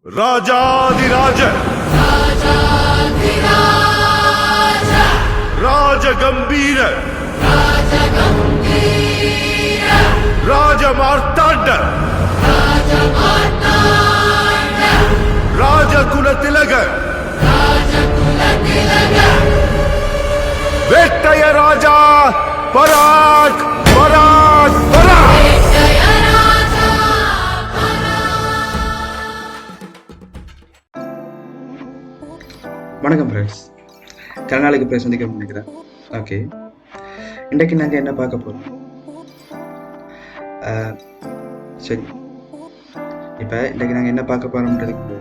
ராஜாதிராஜ ராஜகம்பீர ராஜமார்த்தாண்ட ராஜகுலதிலக வேட்டைய ராஜா பராக் பராக் பராக். வணக்கம் ஃப்ரெண்ட்ஸ், கர்நாடக பேர் சந்திக்க நினைக்கிறேன். ஓகே, இன்றைக்கு நாங்கள் என்ன பார்க்க போகிறோம்? சரி, இப்போ இன்றைக்கு நாங்கள் என்ன பார்க்க போகிறோம்ன்றதுக்கு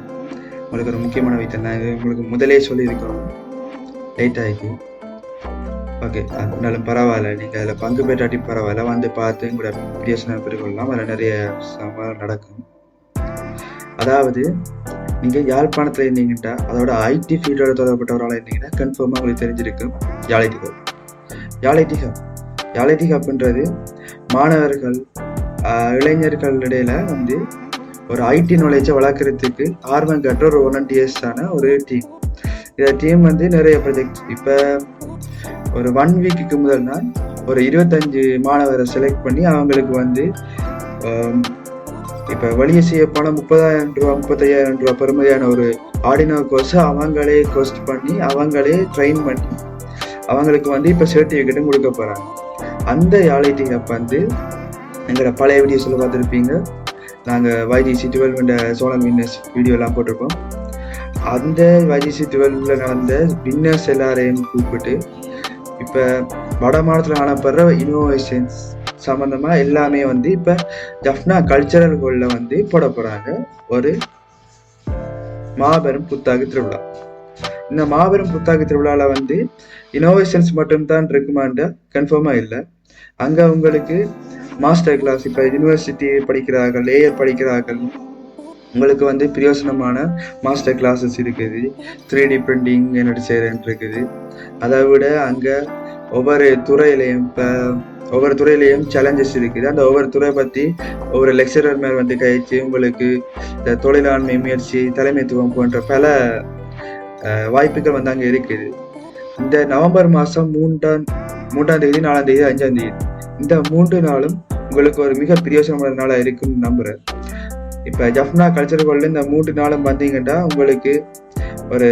உங்களுக்கு ஒரு முக்கியமான விஷயம் நாங்கள் உங்களுக்கு முதலே சொல்லியிருக்கிறோம். லேட் ஆகிட்டு ஓகே, இருந்தாலும் பரவாயில்ல, நீங்கள் அதில் பங்கு பெற்றாட்டி பரவாயில்ல, வந்து பார்த்து உங்களோட பிரியோசனை பெற்றுக்கொள்ளலாம். அதில் நிறைய சம்பவம் நடக்கும். அதாவது நீங்கள் யாழ்ப்பாணத்தில் இருந்தீங்கன்னா, அதோட ஐடி ஃபீல்டோட தொடர்பட்டவரால் இருந்தீங்கன்னா கன்ஃபார்மாக உங்களுக்கு தெரிஞ்சிருக்கும் யாழைட்டி ஹப்ன்றது மாணவர்கள் இளைஞர்கள் இடையில வந்து ஒரு ஐடி நாலேஜை வளர்க்குறதுக்கு ஆர்வம் காட்டுற ஒரு வாலண்டியர்ஸான ஒரு டீம். இந்த டீம் வந்து நிறைய ப்ராஜெக்ட், இப்போ ஒரு 1 வீக்குக்கு முதல் நாள் ஒரு 25 மாணவரை செலக்ட் பண்ணி அவங்களுக்கு வந்து இப்போ வெளியே செய்ய போனால் 30,000 ரூபா 35,000 ரூபா பெருமதியான ஒரு ஆர்டினோ கோர்ஸை அவங்களே கோஸ்ட் பண்ணி அவங்களே ட்ரெயின் பண்ணி அவங்களுக்கு வந்து இப்போ சர்டிஃபிகேட்டும் கொடுக்க போகிறாங்க. அந்த யாழைட்டி ஹப் வந்து எங்களோட பழைய வீடியோஸில் பார்த்துருப்பீங்க. நாங்கள் YGC 12 சோழன் வின்னர்ஸ் வீடியோலாம் போட்டிருப்போம். அந்த YGC 12 நடந்த வின்னர்ஸ் எல்லாரையும் கூப்பிட்டு இப்போ வட மாநிலத்தில் காணப்படுற இன்னோவேஷன்ஸ் சம்மந்தமாக எல்லாமே வந்து இப்போ ஜஃப்னா கல்ச்சரல் ஹாலில் வந்து போட போகிறாங்க ஒரு மாபெரும் புத்தாக்கு திருவிழா. இந்த மாபெரும் புத்தாக்கு திருவிழாவில் வந்து இனோவேஷன்ஸ் மட்டும்தான் இருக்குமான்ற கன்ஃபார்மாக இல்லை. அங்கே உங்களுக்கு மாஸ்டர் கிளாஸ், இப்போ யூனிவர்சிட்டி படிக்கிறார்கள், லேயர் படிக்கிறார்கள், உங்களுக்கு வந்து பிரயோசனமான மாஸ்டர் கிளாஸஸ் இருக்குது. 3D பிரிண்டிங் என்னோட செய்கிறேன் இருக்குது. அதை விட அங்கே ஒவ்வொரு துறையிலையும் சேலஞ்சஸ் இருக்குது. அந்த ஒவ்வொரு துறையை பற்றி ஒவ்வொரு லெக்சரர் மேல் வந்து கழிச்சு உங்களுக்கு இந்த தொழிலாண்மை முயற்சி, தலைமைத்துவம் போன்ற பல வாய்ப்புகள் வந்து அங்கே இருக்குது. இந்த நவம்பர் மாதம் 3ஆம் தேதி 4ஆம் தேதி 5ஆம் தேதி இந்த 3 நாளும் உங்களுக்கு ஒரு மிக பிரயோசனமான நாளாக இருக்குன்னு நம்புகிறேன். இப்போ ஜஃப்னா கல்ச்சர் ஹாலில் இந்த 3 நாளும் வந்தீங்கன்னா உங்களுக்கு ஒரு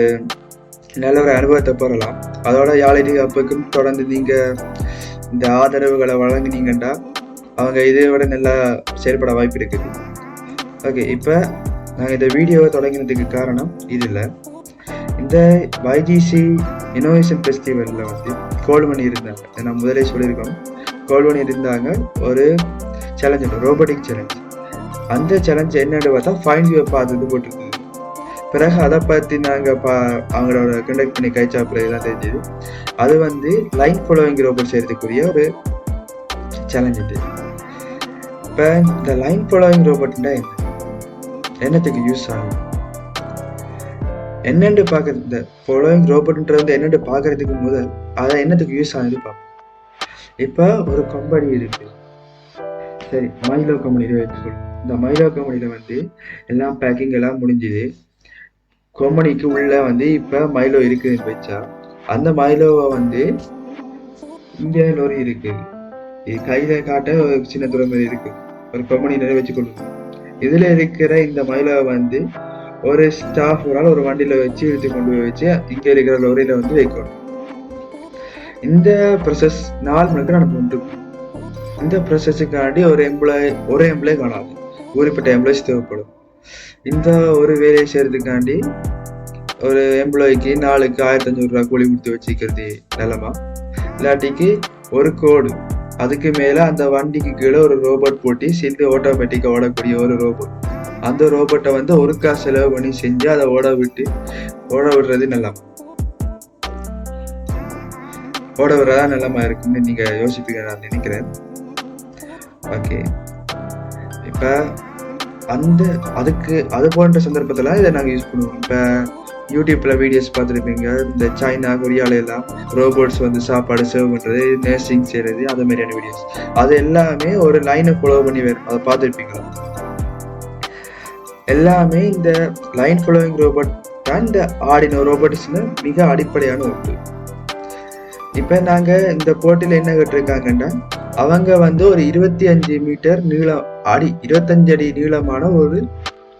நல்ல ஒரு அனுபவத்தை பெறலாம். அதோட யாழைட்டி ஹப்புக்கும் தொடர்ந்து நீங்கள் இந்த ஆதரவுகளை வழங்கினீங்கன்னா அவங்க இதை விட நல்லா செயல்பட வாய்ப்பு இருக்குது. ஓகே, இப்போ நாங்கள் இந்த வீடியோவை தொடங்கினதுக்கு காரணம் இது இல்லை. இந்த YGC இன்னோவேஷன் ஃபெஸ்டிவலில் வந்து கோல் பண்ணி இருந்தாங்க. நான் முதலே சொல்லியிருக்கோம், கோல் பண்ணி இருந்தாங்க ஒரு சேலஞ்ச், ரோபோட்டிக் சேலஞ்ச். அந்த சேலஞ்ச் என்னன்னு பார்த்தா ஃபைண்ட் யுவர் பாத் இது போட்டிருந்தது. பிறகு அதை பற்றி நாங்கள் அவங்களோட கண்டக்ட் பண்ணி கைச்சாப்பிட்றதுலாம் தெரிஞ்சது. அது வந்து லைன் ஃபாலோவிங் ரோபோட் செய்கிறதுக்குரிய ஒரு சேலஞ்ச் இது. இப்போ இந்த லைன் ஃபாலோவிங் ரோபோட்னா என்னத்துக்கு யூஸ் ஆகும், என்னென்று பார்க்குறது, இந்த ஃபாலோவிங் ரோபோட்ன்றது வந்து என்னென்று பார்க்கறதுக்கு முதல் அதை என்னத்துக்கு யூஸ் ஆகுது பார்ப்போம். இப்போ ஒரு கம்பெனி இருக்குது, சரி, மைலோ கம்பெனியில் வச்சுக்கணும். இந்த மைலோ கம்பெனியில் வந்து எல்லாம் பேக்கிங் எல்லாம் முடிஞ்சுது. கம்பெனிக்கு உள்ள வந்து இப்போ மைலோ இருக்குதுன்னு வச்சா, அந்த மைலோவை வந்து இங்கே லோரி இருக்குது, இது கையில் காட்ட ஒரு சின்ன தூரம் மாதிரி இருக்குது, ஒரு கம்பெனியில் வச்சு கொடுக்கணும். இதில் இருக்கிற இந்த மைலோவை வந்து ஒரு ஸ்டாஃபரால் ஒரு வண்டியில் வச்சு இழுத்து கொண்டு போய் வச்சு இங்கே இருக்கிற லோரியில் வந்து வைக்கணும். இந்த ப்ரொசஸ் 4 மணிக்கு நடந்து. இந்த ப்ரொசஸுக்காண்டி ஒரு எம்ப்ளாய் காணாது, குறிப்பிட்ட எம்ப்ளாய்ஸ் தேவைப்படும். இந்த ஒரு வேலையை செய்யறதுக்காண்டி ஒரு எம்ப்ளாய்க்கு நாளுக்கு 1,500 ரூபா கூலி கொடுத்து வச்சுக்கிறது நிலமா. இல்லாட்டிக்கு ஒரு கோடு, அதுக்கு மேலே அந்த வண்டிக்கு கீழே ஒரு ரோபோட் போட்டி சேர்ந்து ஆட்டோமேட்டிக்காக ஓடக்கூடிய ஒரு ரோபோட். அந்த ரோபோட்டை வந்து ஒருக்கா செலவு பண்ணி செஞ்சு அதை ஓட விடுறது ஓட விடுறதா நிலமா இருக்குன்னு நீங்கள் யோசிப்பீங்க நான் நினைக்கிறேன். ஓகே, இப்போ அது போன்ற சந்தர்ப்பத்தில் இதை நாங்கள் யூஸ் பண்ணுவோம். இப்போ யூடியூப்ல வீடியோஸ் பார்த்துருப்பீங்க, இந்த சைனா கொரியால எல்லாம் ரோபோட்ஸ் வந்து சாப்பாடு சர்வ் பண்ணுறது, நர்சிங் செய்கிறது, அது மாதிரியான வீடியோஸ். அது எல்லாமே ஒரு லைனை ஃபாலோ பண்ணி வரும், அதை பார்த்துருப்பீங்களா? எல்லாமே இந்த லைன் ஃபாலோவிங் ரோபோட் தான் இந்த ஆர்டினோ ரோபோட்டிக்ஸ்ல மிக அடிப்படையான ஒன்று. இப்ப நாங்க இந்த போட்டியில என்ன கேட்டிருக்காங்கன்னா, அவங்க ஒரு 25 மீட்டர் நீளம் 25 அடி நீளமான ஒரு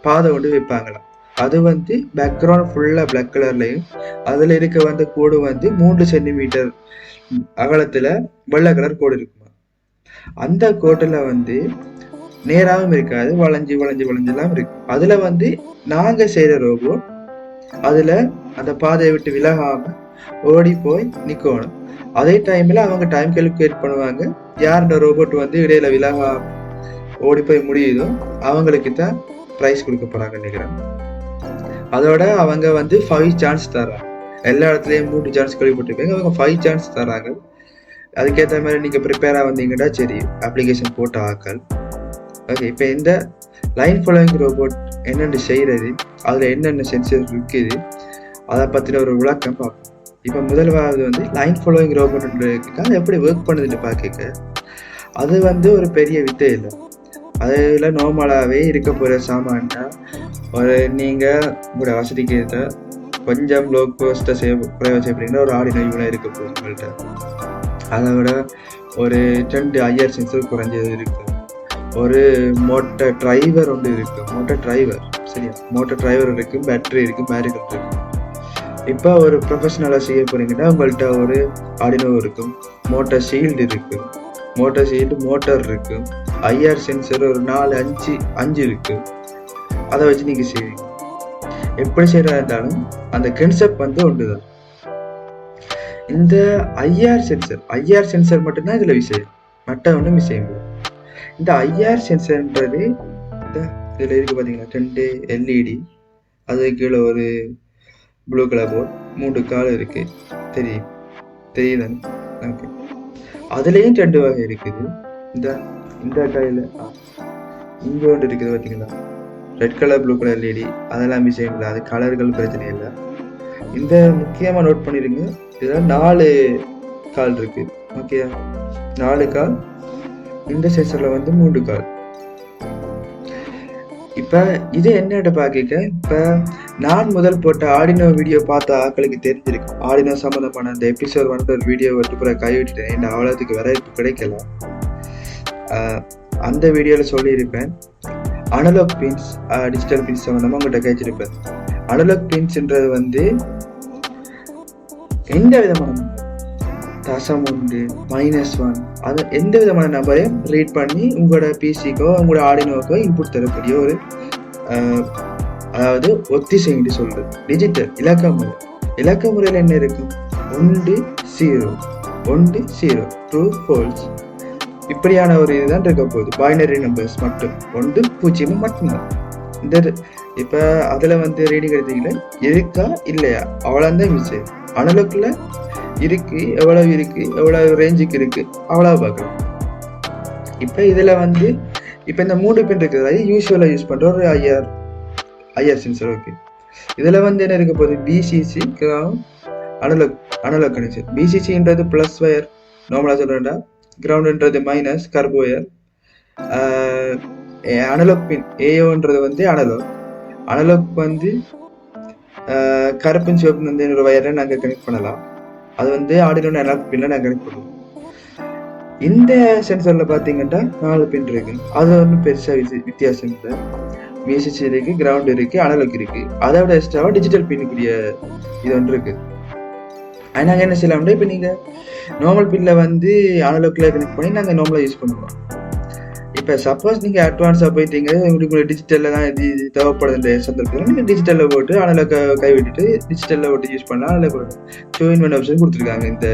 பாதை கொண்டு வைப்பாங்களாம். அது பேக்ரவுண்ட் ஃபுல்லா பிளாக் கலர்லயும் அதுல இருக்க கோடு 3 சென்டிமீட்டர் அகலத்துல வெள்ளை கலர் கோடு இருக்குமா. அந்த கோட்டுல நேராகவும் இருக்காது, வளைஞ்சு வளைஞ்சு வளைஞ்செல்லாம் இருக்கு. அதுல நாங்க செய்யற ரோபோ அதுல அந்த பாதையை விட்டு விலகாம ஓடி போய் நிக்கணும். அதே டைம்ல அவங்க டைம் கால்குலேட் பண்ணுவாங்க. யார் இந்த ரோபோட் இடையில விலகாம ஓடி போய் முடியுதோ அவங்களுக்கு தான் பிரைஸ் கொடுக்க போறாங்க நினைக்கிறேன். அதோட அவங்க 5 சான்ஸ் தராங்க. எல்லா இடத்துலயும் 3 சான்ஸ் கேள்விப்பட்டிருக்காங்க, அவங்க 5 சான்ஸ் தராங்க. அதுக்கேற்ற மாதிரி நீங்க ப்ரிப்பேரா வந்தீங்கன்னா சரி, அப்ளிகேஷன் போட்ட ஆக்கள். ஓகே, இப்போ இந்த லைன் ஃபாலோவிங் ரோபோட் என்னென்னு செய்யறது, அதுல என்னென்ன சென்சர் இருக்குது, அதை பத்தின ஒரு விளக்கம் பார்ப்போம். இப்போ முதலாவது லைன் ஃபாலோவிங் ரோபோட் எப்படி ஒர்க் பண்ணுதுன்னு பார்க்க, அது ஒரு பெரிய வித்தை இல்லை. அதில் நார்மலாகவே இருக்க போகிற சாமான்னா நீங்க உங்களோட வசதிக்கு ஏற்ற கொஞ்சம் லோ கோஸ்ட்டை குறைவாக செய்யப்படுங்கன்னா ஒரு ஆர்டினோ யூனிட் இருக்க போகுது உங்கள்கிட்ட. அதை விட ஒரு 2 IR சென்சர் குறைஞ்சது இருக்கு. ஒரு மோட்டர் டிரைவர் இருக்கு. மோட்டர் டிரைவர் சரியா, மோட்டர் டிரைவர் இருக்கு, பேட்டரி இருக்கு, பேரிகள் இருக்கு. இப்போ ஒரு ப்ரொஃபஷனலாக செய்ய போறீங்கன்னா உங்கள்கிட்ட ஒரு ஆர்டினோ இருக்கும், மோட்டர் ஷீல்டு இருக்கு, மோட்டர் இருக்கு, IR சென்சர் ஒரு 4-5 இருக்கு. அதை வச்சு நீங்க செய்வீங்க. எப்படி செய்யறதா இருந்தாலும் அந்த கன்செப்ட் ஒன்றுதான். இந்த IR சென்சர் மட்டும்தான் இதுல விஷயம், மற்ற ஒன்றும் விஷயம் இல்லை. இந்த IR சென்சர்ன்றது இதுல இருக்கு பாத்தீங்களா, 2 LED, அது கீழே ஒரு ப்ளூ கலர் போர்ட், 3 கால் இருக்கு, தெரியுதானே? ஓகே, அதுலயும் 2 வகை இருக்குது. இந்த கையில இங்க ஒன்று இருக்குது பாத்தீங்களா, red colour blue colour LED, அதெல்லாம் விஷயம் இல்லை, அது கலர்கள் பிரச்சனை இல்லை. இந்த முக்கியமா நோட் பண்ணிருங்க, இதுல 4 கால் இருக்கு. ஓகே, 4 கால். இந்த சென்சர்ல 3 கால். இப்ப இது என்னட்டு பாக்க, இப்ப நான் முதல் போட்ட ஆர்டினோ வீடியோ பார்த்த ஆக்களுக்கு தெரிஞ்சிருக்கு. ஆர்டினோ சம்பந்தமான அந்த எபிசோட் ஒரு வீடியோ விட்டு கைவிட்டுட்டேன், என்ன அவ்வளவுக்கு வரவேற்பு கிடைக்கல. அந்த வீடியோல சொல்லியிருப்பேன், அனலாக் பின்ஸ் டிஜிட்டல் பின்ஸ் சம்பந்தமா உங்கள்கிட்ட கேட்டிருப்பேன். அனலாக் பின்ஸ்ன்றது எந்த விதமான தசம் உண்டு, -1, அது எந்த விதமான நம்பரையும் ரீட் பண்ணி உங்களோட பிசிக்கோ உங்களோட ஆர்டினோக்கோ இன்புட் தரக்கூடிய ஒரு அதாவது ஒத்திசைன்னு சொல்றது. டிஜிட்டல் இலக்க முறையில் என்ன இருக்கும், 1 0 ட்ரூ ஃபால்ஸ், இப்படியான ஒரு இதுதான் இருக்க போகுது. பைனரி நம்பர்ஸ் மட்டும் 1 0 மட்டும்தான். இந்த இப்ப அதுல ரீடிங் எடுத்தீங்கன்னா இருக்கா இல்லையா அவ்வளவுதான் விஷயம். அனலாக்ல இருக்கு, எவ்வளவு ரேஞ்சுக்கு இருக்கு அவ்வளவு பார்க்கலாம். இப்ப இதுல இப்ப இந்த 3 பின் இருக்குது, யூஸ்வலா யூஸ் பண்ற ஒரு IR சென்சர். ஓகே, இதுல என்ன இருக்க போகுது, BCC அனலாக் கனெக்ஷன். BCCன்றது பிளஸ் வயர், நார்மலா சொல்றேன்டா. கிரவுண்ட்ன்றது மைனஸ் கர்போ வயர். அனலாக் பின் AOன்றது அனலாக் கருப்பின் சிவப்பு ஒரு வயரை நாங்க கனெக்ட் பண்ணலாம். அது ஆர்டினோ அனலாக் பின்ல நாங்க கனெக்ட் பண்ணுவோம். இந்த சென்சர்ல பாத்தீங்கன்னா 4 பின் இருக்கு. அது ஒன்றும் பெருசா வித்தியாசம் இல்லை. BCC இருக்கு, கிரவுண்ட் இருக்கு, அனலாக் இருக்கு. அதை விட எக்ஸ்ட்ராவா டிஜிட்டல் பின்னுக்குரிய இது ஒன்று இருக்கு. நாங்க என்ன செய்யலாம்னா, இப்ப நீங்க நார்மல் பின்ல அனலாக்ல கனெக்ட் பண்ணி நாங்க நார்மலா யூஸ் பண்ணுவோம். இப்ப சப்போஸ் நீங்க அட்வான்ஸா போயிட்டீங்க, உங்களுக்கு டிஜிட்டல்ல தான் இது தேவைப்படுது சந்தர்ப்பம், நீங்க டிஜிட்டல்ல போட்டு அனலாக் கைவிட்டுட்டு டிஜிட்டல்ல போட்டு யூஸ் பண்ணலாம். அதில் 2-in-1 ஆப்ஷன் கொடுத்துருக்காங்க. இந்த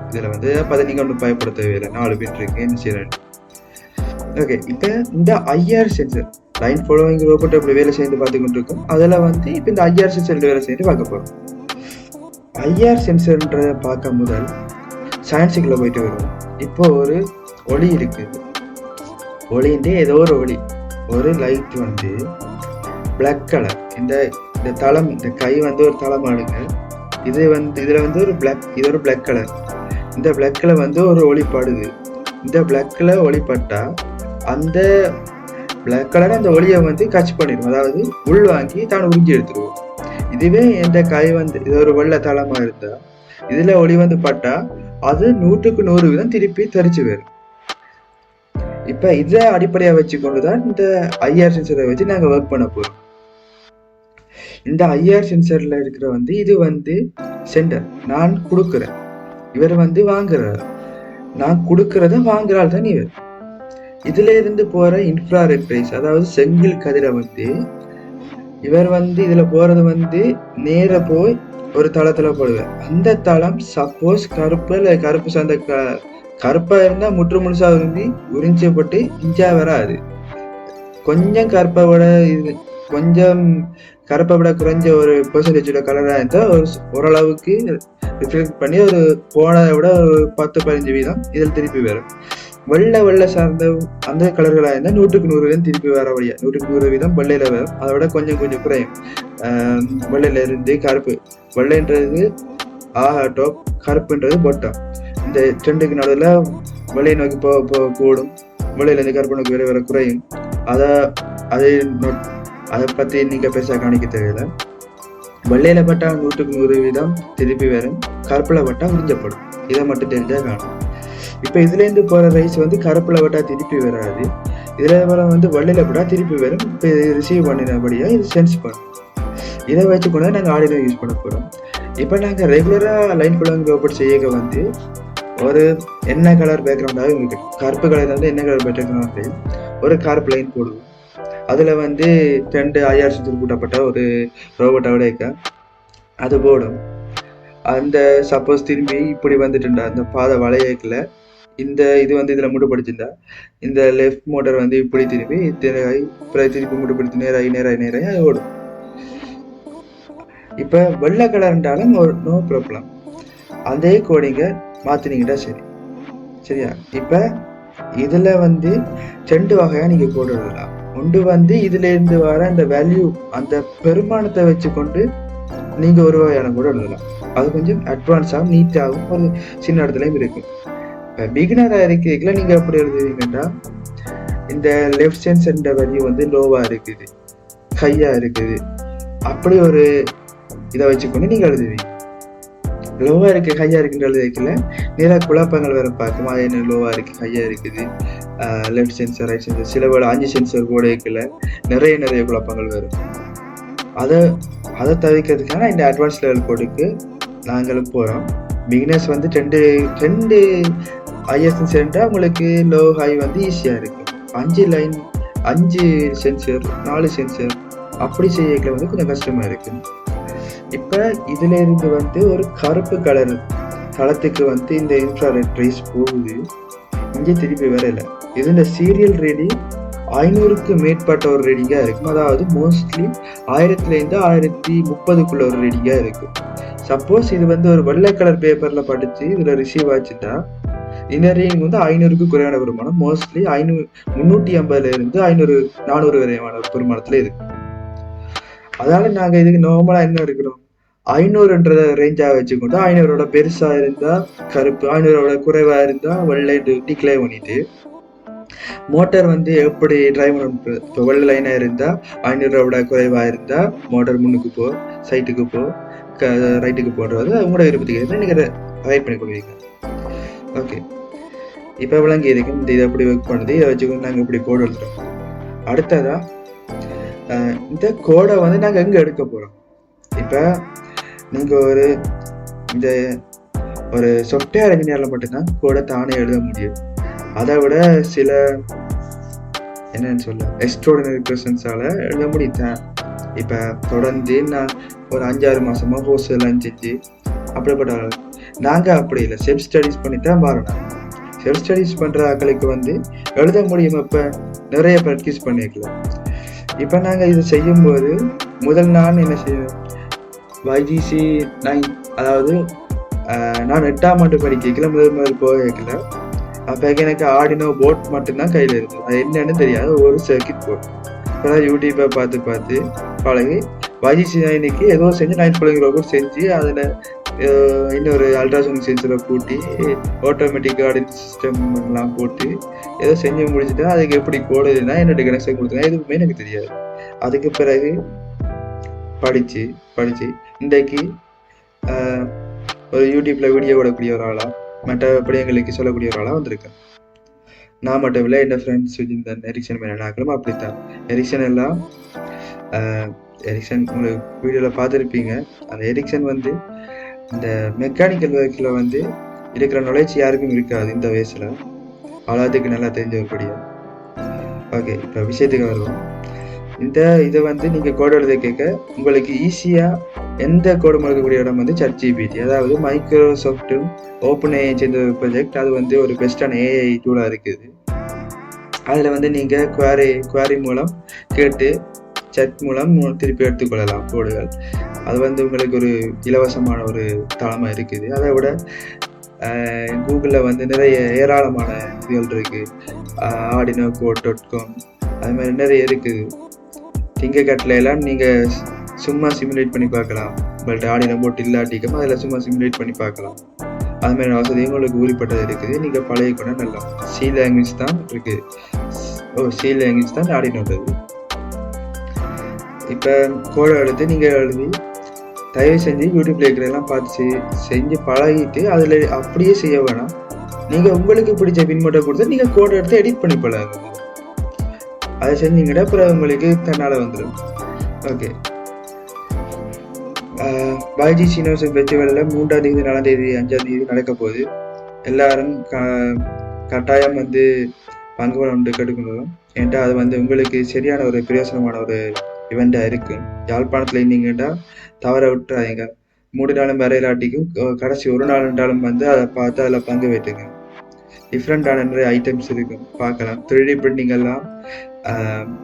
இதுல அப்ப நீங்க ஒன்றும் பயப்பட தேவையில்லை, 4 பின் இருக்கு, என்ன செய்யறேன். ஓகே, இப்ப இந்த IR sensor line following robot அப்படி வேலை செய்து பார்த்து கொண்டிருக்கோம். அதுல இப்ப இந்த IR சென்சர் வேலை செய்து பார்க்க போறோம். IR சென்சர்ன்றத பார்க்க முதல் சயின்ஸுக்குள்ள போயிட்டு வரும். இப்போ ஒரு ஒளி இருக்கு, ஒளின்றே ஏதோ ஒரு ஒளி, ஒரு லைட் பிளாக் கலர். இந்த தளம், இந்த கை ஒரு தளம் ஆடுங்க. இது இதுல ஒரு பிளாக், இது ஒரு பிளாக் கலர். இந்த பிளாக்ல ஒரு ஒளி படுது. இந்த பிளாக்ல ஒளி பட்டா அந்த பிளாக் கலர் அந்த ஒளியை வந்து கட்ச் பண்ணிடும், அதாவது உள் வாங்கி தான் உறிஞ்சி எடுத்துருவோம். இதுவே எந்த கை வந்து இது ஒரு வெள்ளை தளமா இருந்தா இதுல ஒளி வந்து பட்டா அது 100% திருப்பி தரிச்சு வரும். இப்ப இதை அடிப்படையா வச்சு கொண்டுதான் இந்த ஐஆர் சென்சரை வச்சு நாங்க ஒர்க் பண்ண போறோம். இந்த ஐஆர் சென்சர்ல இருக்கிற வந்து இது வந்து சென்டர், நான் கொடுக்குறேன், இவர் வந்து வாங்குறார், நான் கொடுக்கறத வாங்குறாள் தான் இவர். இதுல இருந்து போற இன்ஃப்ராரெட் ரேஸ், அதாவது செங்கில் கதிரை வந்து இவர் வந்து இதுல போறது வந்து நேர போய் ஒரு தளத்துல போடுவார். அந்த தளம் சப்போஸ் கருப்பு இல்ல கருப்பு சார்ந்த கருப்பா இருந்தா முழுசா உறிஞ்சப்பட்டு இஞ்சா வராது. கொஞ்சம் கருப்பை விட இது கொஞ்சம் கருப்பை விட குறைஞ்ச ஒரு பெர்சன்டேஜோட கலரா இருந்தா ஓரளவுக்கு ரிஃப்ளெக்ட் பண்ணி ஒரு போனதை விட ஒரு 10-15% இதில் திருப்பி வரும். வெள்ளை சார்ந்த அந்த கலர்களாக இருந்தால் 100% திருப்பி வர வழியா 100% வெள்ளையில வரும். அதை விட கொஞ்சம் குறையும். வெள்ளையில இருந்து கருப்பு, வெள்ளைன்றது டாப், கருப்புன்றது பாட்டம். இந்த ட்ரெண்டுக்கு நடுவில் வெள்ளையை நோக்கி கூடும், வெள்ளையில இருந்து கருப்பு நோக்கி வர குறையும். அதை பத்தி நீங்க பெருசா காணிக்க தேவையில்லை. வெள்ளையில பட்டா 100% திருப்பி வரும், கருப்புல பட்டா உறிஞ்சப்படும். இதை மட்டும் தெரிஞ்சா காணும். இப்ப இதுல இருந்து போற ரைஸ் வந்து கருப்புல பட்டா திருப்பி வராது, இதுல வந்து வெள்ளையில பட்டா திருப்பி வரும். இப்ப ரிசீவ் பண்ணினபடியா இது சென்ஸ் பண்ணும். இதை வச்சு கூட நாங்க ஆடியோ யூஸ் பண்ண போறோம். இப்ப நாங்க ரெகுலரா லைன் ஃப்ளோவிங் ரோபோட் செய்ய வந்து ஒரு என்ன கலர் பேக்ரவுண்டாக உங்களுக்கு கருப்பு கலர் வந்து என்ன கலர் பேக்ரவுண்ட் ஒரு கருப்பு லைன் போடுவோம். அதுல வந்து 2 ஐஆர் சென்சர் கூட்டப்பட்ட ஒரு ரோபோட்டோட அது போடும். அந்த சப்போஸ் திரும்பி இப்படி வந்துட்டுண்டா அந்த பாதை வளையக்குல இந்த இது வந்து இதுல முட்டுப்படுத்திருந்தா இந்த லெஃப்ட் மோட்டர் வந்து இப்படி திரும்பி திருப்பி முட்டுப்படுத்தி நேராகி ஓடும். இப்ப வெள்ளை கலர்ன்றாலும் நோ ப்ராப்ளம், அதே கோடிங்க மாத்தினீங்கடா சரியா. இப்ப இதுல வந்து 2 வகையா நீங்க கோடு எழுதலாம். ஒன்று வந்து இதுல இருந்து வர அந்த வேல்யூ அந்த பெருமானத்தை வச்சு கொண்டு நீங்க ஒரு வகையான கூட எழுதலாம். அது கொஞ்சம் அட்வான்ஸாகவும் நீட்டாகவும் ஒரு சின்ன இடத்துலயும் இருக்கும். பிகினரா இருக்கீங்களா நீங்க எப்படி எழுதுவீங்கன்னா இந்த லெஃப்ட் சென்சர் வேல்யூ வந்து லோவா இருக்குது, ஹையா இருக்குது, அப்படி ஒரு இதை வச்சுக்கொண்டு நீங்க எழுதுவீங்க. லோவா இருக்கு ஹையா இருக்குன்ற எழுதிக்கல நிறைய குழப்பங்கள் வேற பார்க்கும். அது என்ன லோவா இருக்கு ஹையா இருக்குது, லெஃப்ட் சென்சர் ரைட் சென்சர், சில வேலை 5 சென்சர் கூட இருக்கல, நிறைய குழப்பங்கள் வரும். அதை தவிர்க்கிறதுக்கான இந்த அட்வான்ஸ் லெவல் கோடுக்கு நாங்களும் போறோம். பிகினர்ஸ் வந்து 2 ஐஎஸ் சென்சர்ன்றா உங்களுக்கு லோ ஹை வந்து ஈஸியா இருக்கும். 5 லைன் 5 சென்சர் 4 சென்சர் அப்படி செய்யல வந்து கொஞ்சம் கஷ்டமா இருக்கு. இப்ப இதுல இருந்து வந்து ஒரு கருப்பு கலர் தளத்துக்கு வந்து இந்த இன்ஃப்ராரெட் ரேஸ் போகுது, இங்கே திருப்பி வரல. இதுல சீரியல் ரீடிங் 500க்கு மேற்பட்ட ஒரு ரீடிங்கா இருக்கும். அதாவது மோஸ்ட்லி 1000லேருந்து 1030க்குள்ள ஒரு ரீடிங்கா இருக்கும். சப்போஸ் இது வந்து ஒரு வெள்ளை கலர் பேப்பர்ல படிச்சு இதுல ரிசீவ் ஆச்சுன்னா இந்த ரீடிங் வந்து 500க்கு குறைவான பெருமானம், மோஸ்ட்லி 350லேருந்து 400 வரையான பெருமானத்துல இருக்கு. அதனால நாங்க இதுக்கு நார்மலா என்ன இருக்கிறோம் 500ன்ற ரேஞ்சா வச்சுக்கொண்டு 500ஓட பெருசா இருந்தா கருப்பு, 500ஓட குறைவா இருந்தா வெள்ளை டிக்ளேர் பண்ணிட்டு மோட்டார் வந்து எப்படி டிரைவ் பண்ண. இப்போ வெள்ளை லைனா இருந்தா 500ஓட குறைவா இருந்தா மோட்டார் முன்னுக்கு போ, சைட்டுக்கு போ, ரைட்டுக்கு போடுறது உங்களோட விருப்பத்துக்கு நீங்க ரைட் பண்ணி கொடுவீங்க. ஓகே, இப்ப விளங்கி இருக்கும் இந்த இதை எப்படி ஒர்க் பண்ணுது. இதை வச்சுக்கொண்டு நாங்க இப்படி கோடு எழுதுறோம். அடுத்ததா இந்த கோடை வந்து நாங்க எங்க எடுக்க போறோம். இப்ப நீங்க ஒரு சாஃப்ட்வேர் இன்ஜினியர்ல மட்டும்தான் கோடை தானே எழுத முடியும். அதை விட சில என்னன்னு சொல்ல எக்ஸ்ட்ராடினரி பர்சன்ஸால எழுத முடியும். இப்ப தொடர்ந்து நான் ஒரு 5-6 மாசமா ஹோஸ்டல் செஞ்சு அப்படிப்பட்ட நாங்க அப்படி இல்லை, செல்ஃப் ஸ்டடிஸ் பண்ணித்தான் மாறணும். செல்ஃப் ஸ்டடிஸ் பண்ற ஆட்களுக்கு வந்து எழுத முடியும். இப்ப நிறைய ப்ராக்டிஸ் பண்ணிக்கலாம். இப்ப நாங்க இதை செய்யும் போது முதல் நான் என்ன செய்வேன், YGC 9, அதாவது நான் 8ஆம் ஆண்டு படிக்கல, முதல் போக வைக்கல. அப்ப எனக்கு ஆர்டினோ போட் மட்டும்தான் கையில இருந்தது. அது என்னன்னு தெரியாது, ஒரு சர்க்கிட் போர்ட். இப்பதான் யூடியூப்பை பார்த்து பழகி YGC 9க்கு ஏதோ செஞ்சு 9 ரோபோட் செஞ்சு அதுல இன்னொரு அல்ட்ராசோனிக் சென்சரை கூட்டி ஆட்டோமேட்டிக் கார்டன் சிஸ்டம் எல்லாம் போட்டு ஏதோ செஞ்சு முடிச்சுட்டா அதுக்கு எப்படி கோடுதுன்னா என்னோட கனெக்ஷன் கொடுத்தா எதுவுமே எனக்கு தெரியாது. அதுக்கு பிறகு படிச்சு இன்றைக்கு ஒரு யூடியூப்ல வீடியோ விடக்கூடிய ஒரு ஆளா மற்ற விடயங்களுக்கு சொல்லக்கூடிய ஒரு ஆளா வந்திருக்கேன். நான் மட்டும் இல்லை, என் ஃப்ரெண்ட்ஸ் சுஜிந்தன் எரிக்சன் மேலும் அப்படித்தான். எரிக்சன் உங்களுக்கு வீடியோவில் பார்த்துருப்பீங்க. அந்த எரிக்சன் வந்து இந்த மெக்கானிக்கல் ஒர்க்கில் வந்து இருக்கிற நாலேஜ் யாருக்கும் இருக்காது இந்த வயசில். அவ்வளோத்துக்கு நல்லா தெரிஞ்ச ஒரு படியா. ஓகே, இப்போ விஷயத்துக்கு வருவோம். இதை வந்து நீங்கள் கோடு எழுத கேட்க உங்களுக்கு ஈஸியாக எந்த கோடு முழுக்கக்கூடிய இடம் வந்து ChatGPT. அதாவது மைக்ரோசாஃப்ட்டும் ஓப்பன் ஏஐ சேர்ந்த ஒரு ப்ராஜெக்ட். அது வந்து ஒரு பெஸ்டான ஏஐ டூலாக இருக்குது. அதில் வந்து நீங்கள் குவாரி மூலம் கேட்டு சட் மூலம் திருப்பி எடுத்துக்கொள்ளலாம் கோடுகள். அது வந்து உங்களுக்கு ஒரு இலவசமான ஒரு தளமாக இருக்குது. அதை விட கூகுளில் வந்து நிறைய ஏராளமான இதுகள் இருக்குது. arduino.com அது மாதிரி நிறைய இருக்குது. திங்கக்கட்டில் எல்லாம் நீங்கள் சும்மா சிமுலேட் பண்ணி பார்க்கலாம். பட் ஆர்டினோ போட்டு இல்லாட்டிக்கும் அதில் சும்மா சிமுலேட் பண்ணி பார்க்கலாம். அது மாதிரி வசதியும் உங்களுக்கு ஊறிப்பட்டது இருக்குது. நீங்கள் பழையக்கூட நல்லா சி லாங்குவேஜ் தான் இருக்குது. சி லாங்குவேஜ் தான் ஆர்டினோட்டது. இப்போ கோடை எடுத்து நீங்கள் எழுதி தயவு செஞ்சு யூடியூப்ல இருக்கிறதெல்லாம் பார்த்து செஞ்சு பழகிட்டு அதில் அப்படியே செய்ய வேணாம். நீங்கள் உங்களுக்கு பிடிச்ச பின்மட்டை கொடுத்து நீங்கள் கோடை எடுத்து எடிட் பண்ணி பழகுங்க. அதை செஞ்சீங்கன்னா அப்புறம் உங்களுக்கு தன்னால் வந்துடும். ஓகே, பாய்ஜி சீனிவாசன் ஃபெஸ்டிவலில் 3ஆம் தேதி 4ஆம் தேதி 5ஆம் தேதி நடக்க போகுது. எல்லாரும் கட்டாயம் வந்து பங்கு கொண்டு கெடுக்கணும். ஏன்டா அது வந்து உங்களுக்கு சரியான ஒரு பிரயோசனமான ஒரு இவெண்ட்டாக இருக்கு. யாழ்ப்பாணத்தில் இருந்தீங்கன்னா தவற விட்டுறாதீங்க. 3 நாளும் வரையிலாட்டிக்கும் கடைசி ஒரு நாள் ரெண்டாலும் வந்து அதை பார்த்து அதில் பங்கு வைட்டுங்க. டிஃப்ரெண்டான நிறைய ஐட்டம்ஸ் இருக்கு, பார்க்கலாம். 3D பிரிண்டிங் எல்லாம்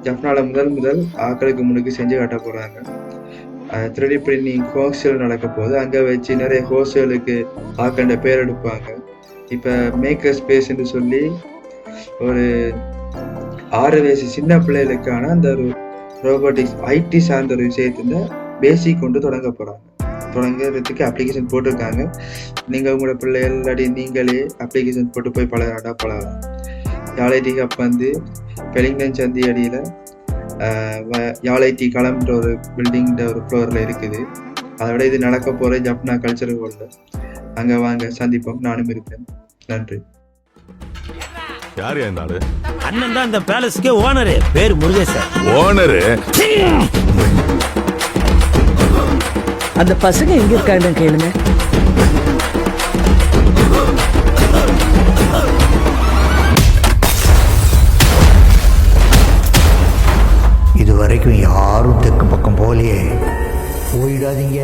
ஜஃப்னால முதல் ஆக்களுக்கு முன்னுக்கு செஞ்சு காட்ட போகிறாங்க. 3D பிரிண்டிங் ஹோஸ்டல் நடக்க போகுது. அங்கே வச்சு நிறைய ஹோஸ்டலுக்கு ஆக்கள பேர் எடுப்பாங்க. இப்போ மேக்கர் ஸ்பேஸ்ன்னு சொல்லி ஒரு 6 வயசு சின்ன பிள்ளைகளுக்கான அந்த ஒரு ரோபோட்டிக்ஸ் ஐடி சார்ந்த ஒரு விஷயத்துல பேசிக் கொண்டு தொடங்குறதுக்கு அப்ளிகேஷன் போட்டிருக்காங்க. நீங்கள் உங்களோட பிள்ளைகள் இல்லாட்டி நீங்களே அப்ளிகேஷன் போட்டு போய் பழகலாம். யாழைடி ஹப் வந்து பெலிங்டன் சந்தி அடியில் யாழைடி களம்ன்ற ஒரு பில்டிங்கிற ஒரு ஃப்ளோரில் இருக்குது. அதை விட இது நடக்க போகிற ஜப்னா கல்ச்சர் ஹாலில். அங்கே வாங்க, சந்திப்போம். நானும் இருப்பேன். நன்றி. யார் இருந்தாரு? அண்ணன் தான் இந்த பேலஸ்க்கே ஓனரு. பேரு முருகேசன். ஓனரு? அந்த பசங்க எங்க இருக்காங்க கேளுங்க. இது வரைக்கும் யாரும் தெற்கு பக்கம் போலையே. போயிடாதீங்க.